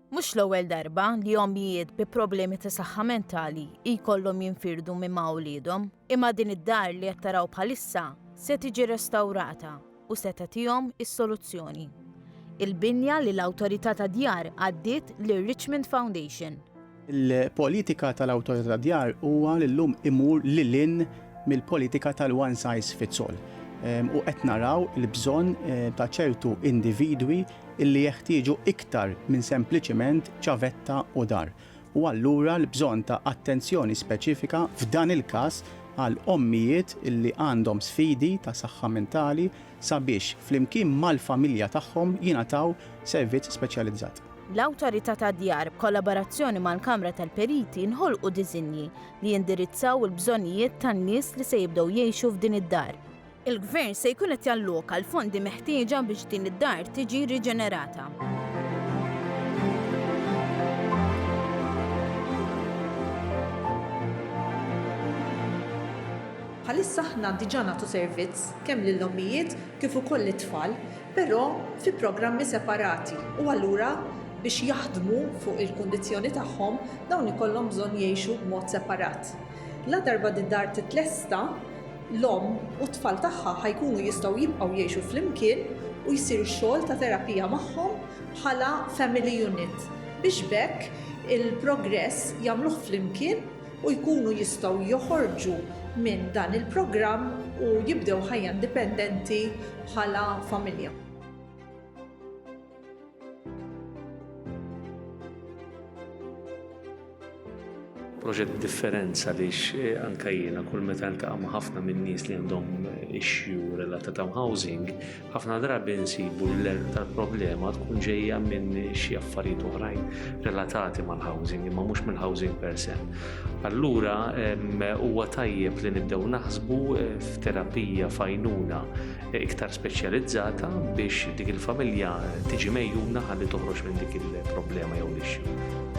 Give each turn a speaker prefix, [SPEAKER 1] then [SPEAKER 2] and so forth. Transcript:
[SPEAKER 1] Mhux l-ewwel darba li ommijiet bi problemi ta' saħħa mentali jkollhom jinfirdu minn wliedhom, imma din id-dar li qed taraw bħalissa se tiġi restawrata u se tagħtihom is-soluzzjoni. Il-binja li l-Awtorità tad-Djar għaddiet lir-Richmond Foundation.
[SPEAKER 2] Il-politika tal-Awtorità tad-Djar huwa li llum imur lil mill-politika tal-one size fits all. U qed naraw il-bżonn ta' ċertu individwi illi jeħtieġu iktar minn sempliċement ċavetta u dar. U allura l-bżonn ta' attenzjoni speċifika f'dan il-każ għal ommijiet illi għandhom sfidi ta' saħħa mentali sabiex flimkien mal-familja tagħhom jingħataw servizz speċjalizzat.
[SPEAKER 1] L-Awtorità tad-Djar b'kollaborazzjoni mal-Kamra tal-Periti nħolqu diżinji li jindirizzaw il-bżonnijiet tan-nies li se jibdew jgħixu f'din id-dar. Il-Gvern se jkun qed jalloka l-fondi meħtieġa biex din id-dar tiġi riġenerata.
[SPEAKER 3] Bħalissa aħna diġà nagħtu servizz kemm lill-ommijiet kif ukoll it-tfal, però fi programmi separati u allura biex jaħdmu fuq il-kundizzjoni tagħhom dawn ikollhom bżonn jgħixu b'mod separat. La darba d-dar titlesta, l-omm u t-tfal tagħha ħajkunu jistgħu jibqgħu jgħixu flimkien u jsiru xogħol ta' terapija magħhom bħala family unit biex bekk il-progress jagħmluh flimkien u jkunu jistgħu joħorġu minn dan il-programm u jibdew ħajja indipendenti bħala familja.
[SPEAKER 4] Proġett differenza lix anka jiena kull meta niltaqa' ma' ħafna minn nies li għandhom issue relatata ma' housing, ħafna drabi nsibu l-erb tal-problema tkun ġejja minn xi affarijiet oħrajn relatati mal-housing imma mhux mill-housing per se. Allura huwa tajjeb li nibdew naħsbu f'terapija fajnuna iktar speċjalizzata biex dik il-familja tiġi mejjuna ħalli toħroġ minn dik il-problema jew l-issue.